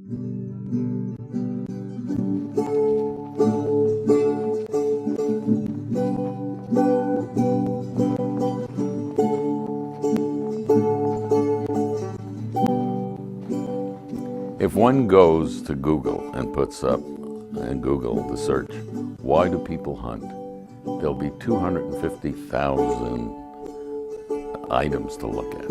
If one goes to Google and puts up, and Google the search, why do people hunt? There'll be 250,000 items to look at.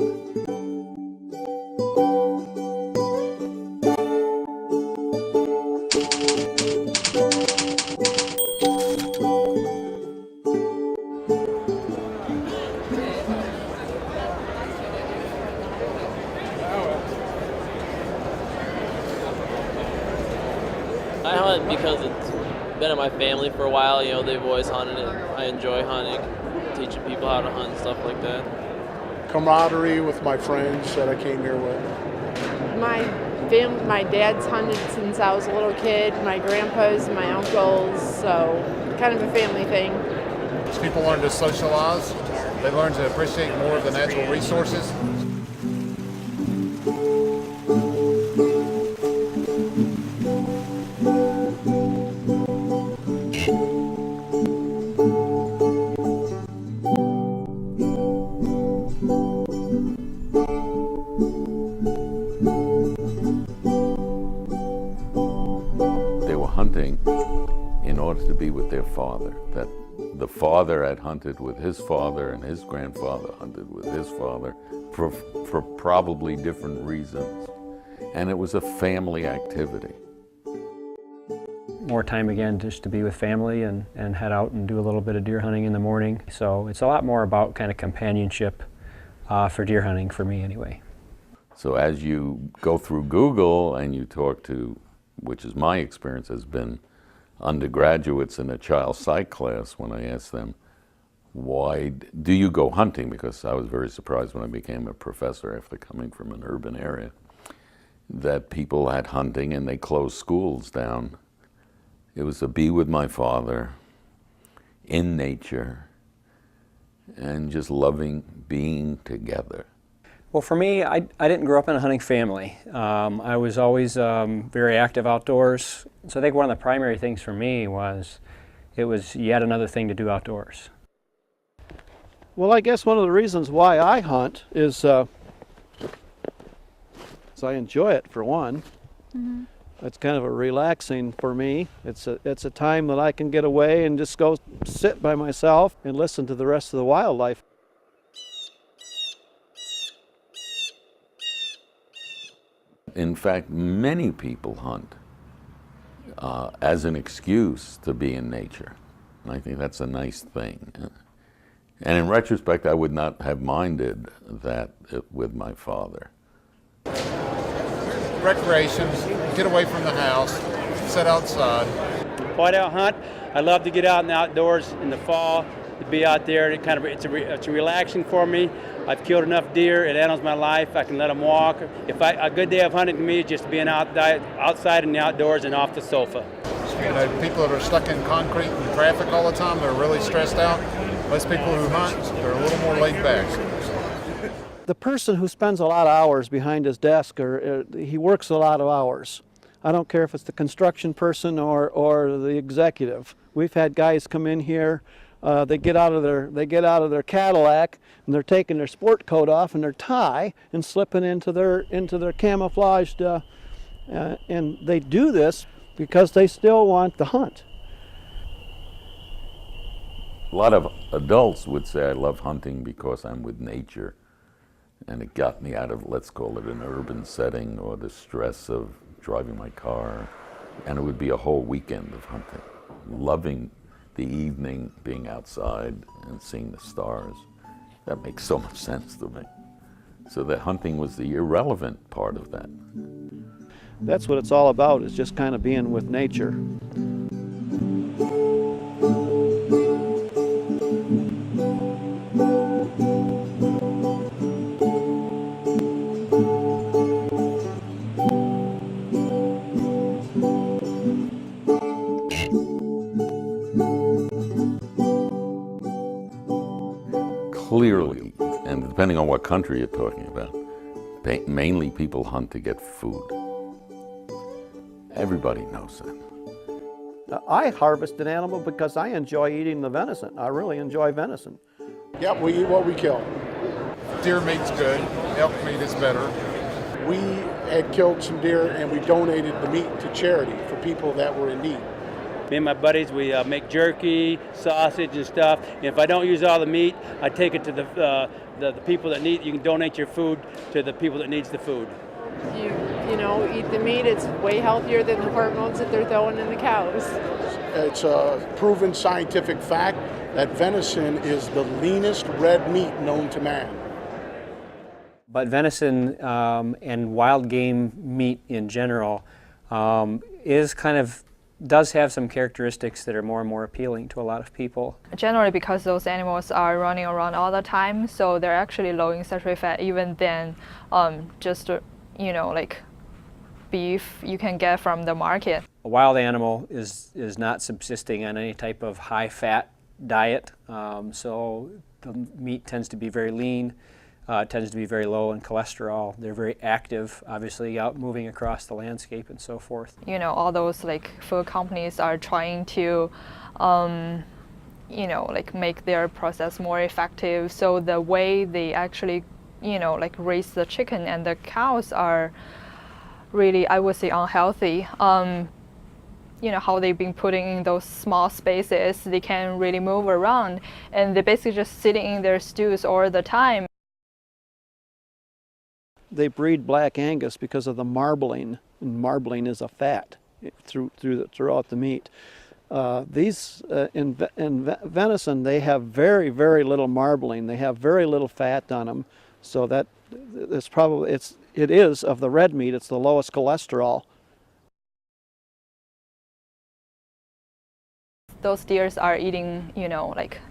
I hunt because it's been in my family for a while. You know, they've always hunted it. I enjoy hunting, teaching people how to hunt and stuff like that. Camaraderie with my friends that I came here with. My dad's hunted since I was a little kid, my grandpas, my uncles, so kind of a family thing. As people learn to socialize, they learn to appreciate more of the natural resources. They were hunting in order to be with their father. That the father had hunted with his father and his grandfather hunted with his father for probably different reasons. And it was a family activity. More time again just to be with family and head out and do a little bit of deer hunting in the morning. So it's a lot more about kind of companionship for deer hunting, for me anyway. So as you go through Google and you talk to, which is my experience, has been undergraduates in a child psych class, when I asked them, why do you go hunting? Because I was very surprised when I became a professor after coming from an urban area, that people had hunting and they closed schools down. It was to be with my father, in nature, and just loving being together. Well, for me, I didn't grow up in a hunting family. I was always very active outdoors. So I think one of the primary things for me was it was yet another thing to do outdoors. Well, I guess one of the reasons why I hunt is I enjoy it, for one. Mm-hmm. It's kind of a relaxing for me. It's a time that I can get away and just go sit by myself and listen to the rest of the wildlife. In fact, many people hunt as an excuse to be in nature. And I think that's a nice thing. And in retrospect, I would not have minded that with my father. Recreation, get away from the house, sit outside. Whiteout hunt, I love to get out in the outdoors in the fall, to be out there. It's a relaxing for me. I've killed enough deer, it handles my life, I can let them walk. A good day of hunting to me is just being outside in the outdoors and off the sofa. You know, people that are stuck in concrete and traffic all the time, they're really stressed out. Most people who hunt, they're a little more laid back. The person who spends a lot of hours behind his desk, or he works a lot of hours. I don't care if it's the construction person or the executive. We've had guys come in here. They get out of their Cadillac and they're taking their sport coat off and their tie and slipping into their camouflaged, and they do this because they still want to hunt. A lot of adults would say I love hunting because I'm with nature, and it got me out of, let's call it, an urban setting or the stress of driving my car, and it would be a whole weekend of hunting, loving the evening, being outside and seeing the stars. That makes so much sense to me. So that hunting was the irrelevant part of that. That's what it's all about, is just kind of being with nature. Clearly, and depending on what country you're talking about, mainly people hunt to get food. Everybody knows that. I harvest an animal because I enjoy eating the venison. I really enjoy venison. Yep, we eat what we kill. Deer meat's good. Elk meat is better. We had killed some deer and we donated the meat to charity for people that were in need. Me and my buddies, we make jerky, sausage, and stuff. And if I don't use all the meat, I take it to the people that need. You can donate your food to the people that needs the food. You know, eat the meat. It's way healthier than the hormones that they're throwing in the cows. It's a proven scientific fact that venison is the leanest red meat known to man. But venison and wild game meat in general does have some characteristics that are more and more appealing to a lot of people. Generally because those animals are running around all the time, so they're actually low in saturated fat even than just, like beef you can get from the market. A wild animal is not subsisting on any type of high-fat diet, so the meat tends to be very lean, tends to be very low in cholesterol. They're very active, obviously, out moving across the landscape and so forth. All those food companies are trying to, make their process more effective. So the way they actually, raise the chicken and the cows are really, I would say, unhealthy. How they've been putting in those small spaces, they can't really move around, and they're basically just sitting in their stews all the time. They breed Black Angus because of the marbling, and marbling is a fat throughout the meat. In venison, they have very, very little marbling. They have very little fat on them, so that it is of the red meat. It's the lowest cholesterol. Those deers are eating,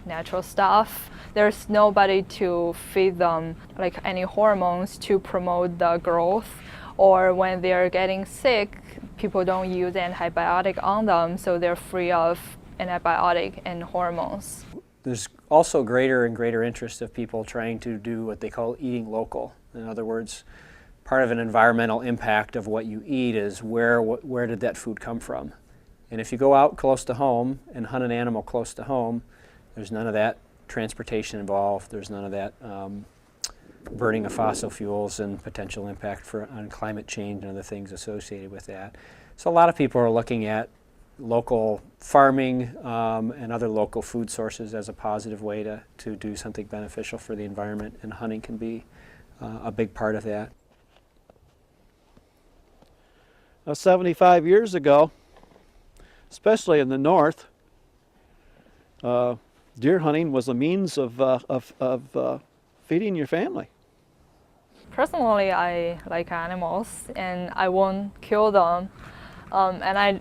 natural stuff. There's nobody to feed them any hormones to promote the growth, or when they're getting sick, people don't use antibiotic on them, so they're free of antibiotic and hormones. There's also greater and greater interest of people trying to do what they call eating local. In other words, part of an environmental impact of what you eat is where did that food come from? And if you go out close to home and hunt an animal close to home, there's none of that transportation involved. There's none of that burning of fossil fuels and potential impact on climate change and other things associated with that. So a lot of people are looking at local farming and other local food sources as a positive way to do something beneficial for the environment, and hunting can be a big part of that. 75 years ago, especially in the north, deer hunting was a means of feeding your family. Personally, I like animals and I won't kill them. And I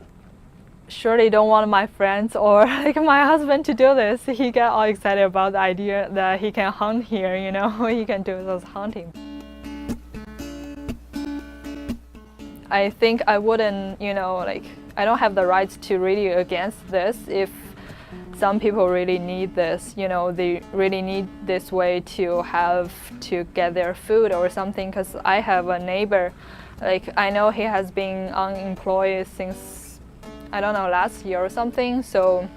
surely don't want my friends or my husband to do this. He get all excited about the idea that he can hunt here, he can do those hunting. I think I wouldn't, I don't have the right to really against this if some people really need this, they really need this way to get their food or something, because I have a neighbor, I know he has been unemployed since, I don't know, last year or something, so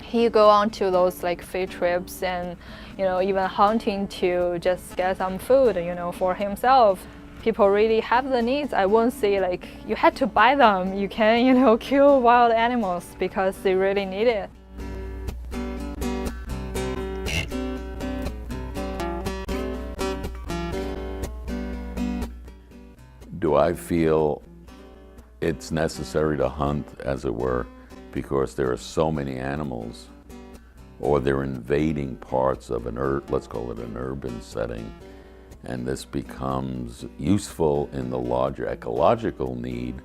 he go on to those field trips and, even hunting to just get some food, for himself. People really have the needs. I won't say you had to buy them. You can, kill wild animals because they really need it. Do I feel it's necessary to hunt, as it were, because there are so many animals, or they're invading parts of let's call it an urban setting, and this becomes useful in the larger ecological need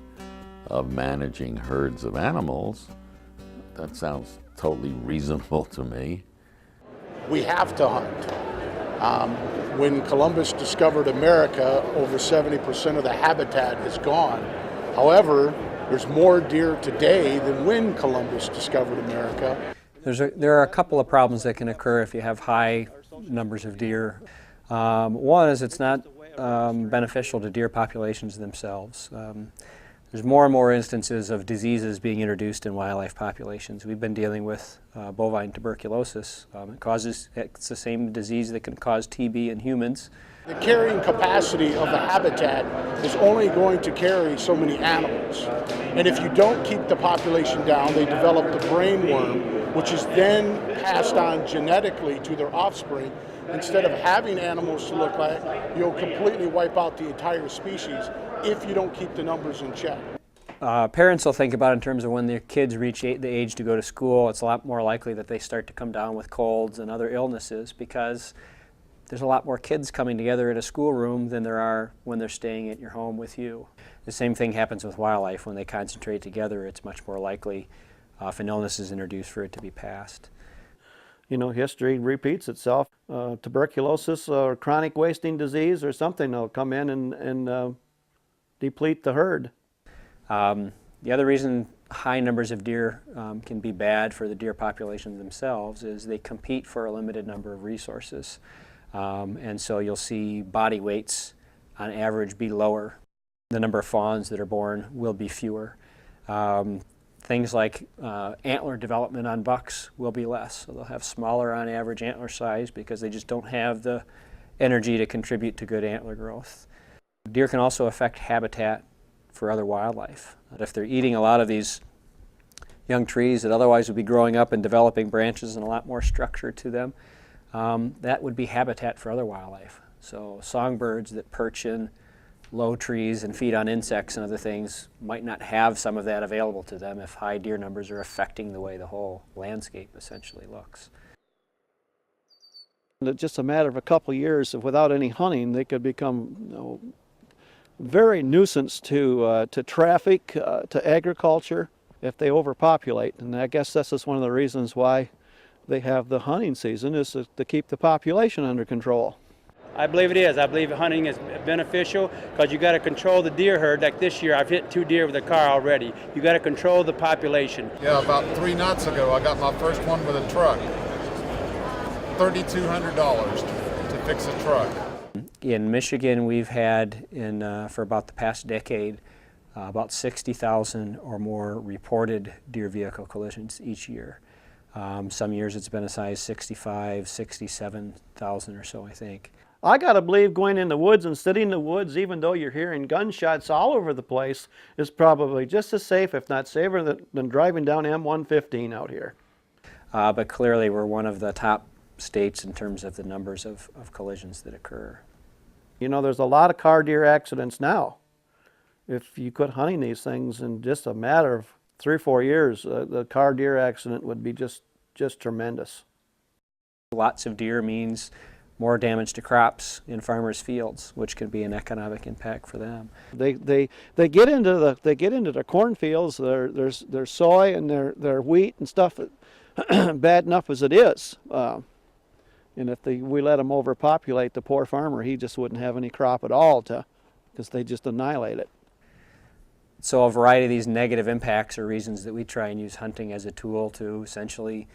of managing herds of animals? That sounds totally reasonable to me. We have to hunt. When Columbus discovered America, over 70% of the habitat is gone. However, there's more deer today than when Columbus discovered America. There are a couple of problems that can occur if you have high numbers of deer. One is it's not beneficial to deer populations themselves. There's more and more instances of diseases being introduced in wildlife populations. We've been dealing with bovine tuberculosis. It's the same disease that can cause TB in humans. The carrying capacity of the habitat is only going to carry so many animals. And if you don't keep the population down, they develop the brain worm, which is then passed on genetically to their offspring. Instead of having animals to look like, you'll completely wipe out the entire species if you don't keep the numbers in check. Parents will think about it in terms of when their kids reach the age to go to school. It's a lot more likely that they start to come down with colds and other illnesses because there's a lot more kids coming together in a schoolroom than there are when they're staying at your home with you. The same thing happens with wildlife. When they concentrate together, it's much more likely if an illness is introduced for it to be passed. You know, history repeats itself. Tuberculosis or chronic wasting disease or something will come in and deplete the herd. The other reason high numbers of deer can be bad for the deer population themselves is they compete for a limited number of resources. And so you'll see body weights on average be lower. The number of fawns that are born will be fewer. Things like antler development on bucks will be less. So they'll have smaller on average antler size because they just don't have the energy to contribute to good antler growth. Deer can also affect habitat for other wildlife. If they're eating a lot of these young trees that otherwise would be growing up and developing branches and a lot more structure to them, that would be habitat for other wildlife. So songbirds that perch in low trees and feed on insects and other things might not have some of that available to them if high deer numbers are affecting the way the whole landscape essentially looks. It's just a matter of a couple of years of without any hunting, they could become very nuisance to traffic, to agriculture if they overpopulate. And I guess this is one of the reasons why they have the hunting season, is to keep the population under control. I believe it is. I believe hunting is beneficial because you got to control the deer herd. Like this year, I've hit 2 deer with a car already. You got to control the population. Yeah, about 3 nights ago, I got my first one with a truck. $3,200 to fix a truck. In Michigan, we've had, for about the past decade, about 60,000 or more reported deer vehicle collisions each year. Some years it's been as high as 65, 67,000 or so, I think. I gotta believe going in the woods and sitting in the woods, even though you're hearing gunshots all over the place, is probably just as safe, if not safer, than driving down M115 out here. But clearly we're one of the top states in terms of the numbers of collisions that occur. You know, there's a lot of car deer accidents now. If you quit hunting these things in just a matter of 3 or 4 years, the car deer accident would be just tremendous. Lots of deer means more damage to crops in farmers' fields, which can be an economic impact for them. They get into the cornfields, their soy and their wheat and stuff, bad enough as it is. And if we let them overpopulate, the poor farmer, he just wouldn't have any crop at all because they just annihilate it. So a variety of these negative impacts are reasons that we try and use hunting as a tool to essentially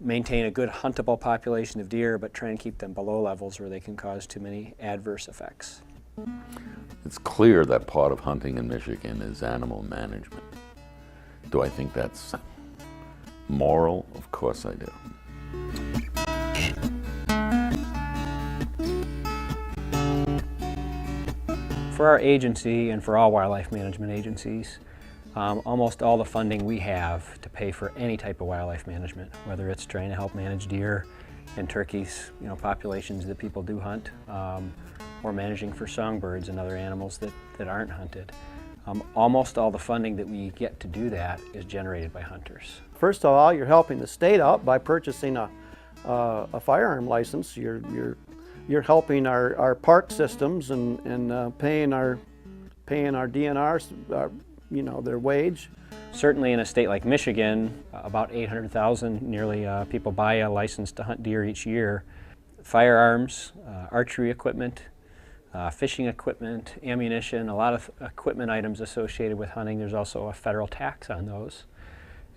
maintain a good huntable population of deer, but try and keep them below levels where they can cause too many adverse effects. It's clear that part of hunting in Michigan is animal management. Do I think that's moral? Of course I do. For our agency and for all wildlife management agencies, almost all the funding we have to pay for any type of wildlife management, whether it's trying to help manage deer and turkeys, populations that people do hunt, or managing for songbirds and other animals that aren't hunted. Almost all the funding that we get to do that is generated by hunters. First of all, you're helping the state out by purchasing a firearm license. You're helping our park systems and paying our DNRs, their wage. Certainly in a state like Michigan, about 800,000 nearly people buy a license to hunt deer each year. Firearms, archery equipment, fishing equipment, ammunition, a lot of equipment items associated with hunting. There's also a federal tax on those.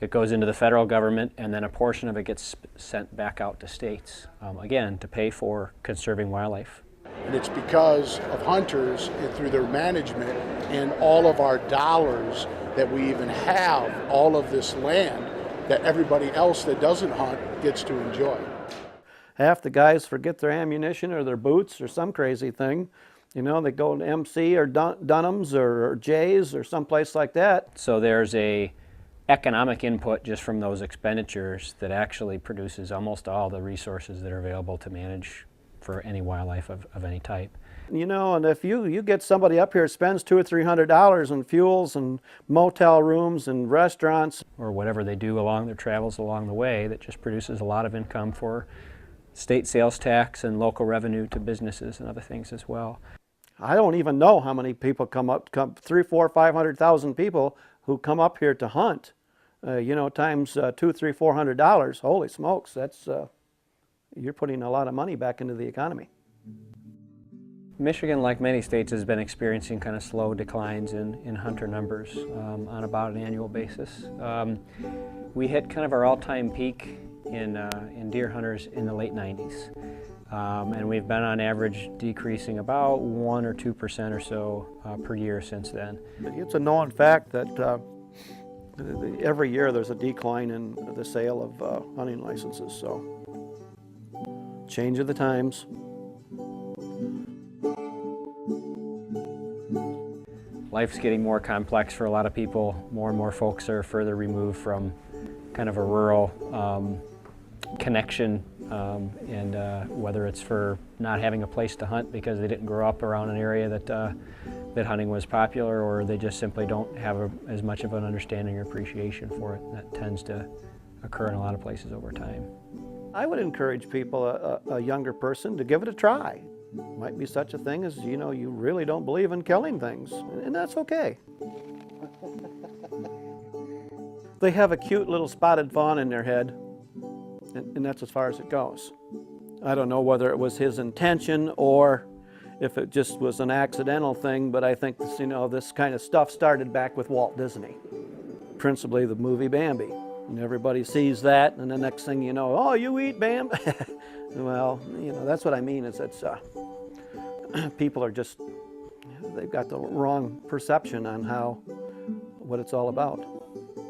It goes into the federal government, and then a portion of it gets sent back out to states, again, to pay for conserving wildlife. And it's because of hunters and through their management and all of our dollars that we even have all of this land that everybody else that doesn't hunt gets to enjoy. Half the guys forget their ammunition or their boots or some crazy thing. You know, they go to MC or Dunham's or Jay's or someplace like that. So there's a economic input just from those expenditures that actually produces almost all the resources that are available to manage for any wildlife of any type. You know, and if you get somebody up here that spends $200 or $300 on fuels and motel rooms and restaurants, or whatever they do along their travels along the way, that just produces a lot of income for state sales tax and local revenue to businesses and other things as well. I don't even know how many people come 300, 400, 500,000 people who come up here to hunt. You know, times $200, $300, $400. Holy smokes, that's you're putting a lot of money back into the economy. Michigan, like many states, has been experiencing kind of slow declines in hunter numbers on about an annual basis. We hit kind of our all-time peak in deer hunters in the late 90s. And we've been on average decreasing about 1 or 2% or so per year since then. It's a known fact that every year there's a decline in the sale of hunting licenses, so change of the times. Life's getting more complex for a lot of people. More and more folks are further removed from kind of a rural connection, and whether it's for not having a place to hunt because they didn't grow up around an area that hunting was popular, or they just simply don't have as much of an understanding or appreciation for it. That tends to occur in a lot of places over time. I would encourage people, a younger person, to give it a try. Might be such a thing as, you know, you really don't believe in killing things, and that's okay. They have a cute little spotted fawn in their head, and that's as far as it goes. I don't know whether it was his intention or if it just was an accidental thing, but I think this, you know, this kind of stuff started back with Walt Disney, principally the movie Bambi. And everybody sees that, and the next thing you know, oh, you eat Bambi? Well, you know, that's what I mean, is it's people are just, they've got the wrong perception on what it's all about.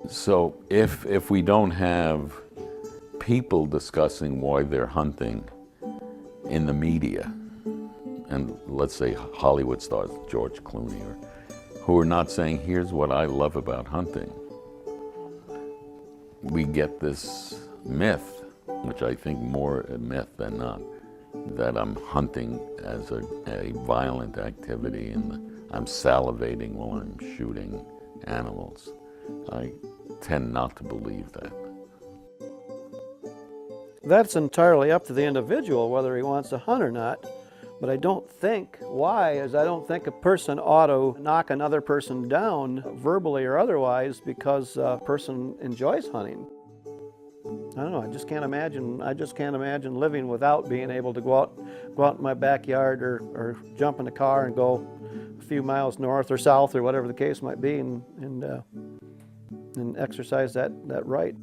So if we don't have people discussing why they're hunting in the media, and let's say Hollywood stars, George Clooney, who are not saying, here's what I love about hunting, we get this myth, which I think more a myth than not, that I'm hunting as a violent activity and I'm salivating while I'm shooting animals. I tend not to believe that. That's entirely up to the individual whether he wants to hunt or not. But I don't think, I don't think a person ought to knock another person down, verbally or otherwise, because a person enjoys hunting. I don't know, I just can't imagine living without being able to go out in my backyard or jump in a car and go a few miles north or south or whatever the case might be and exercise that right.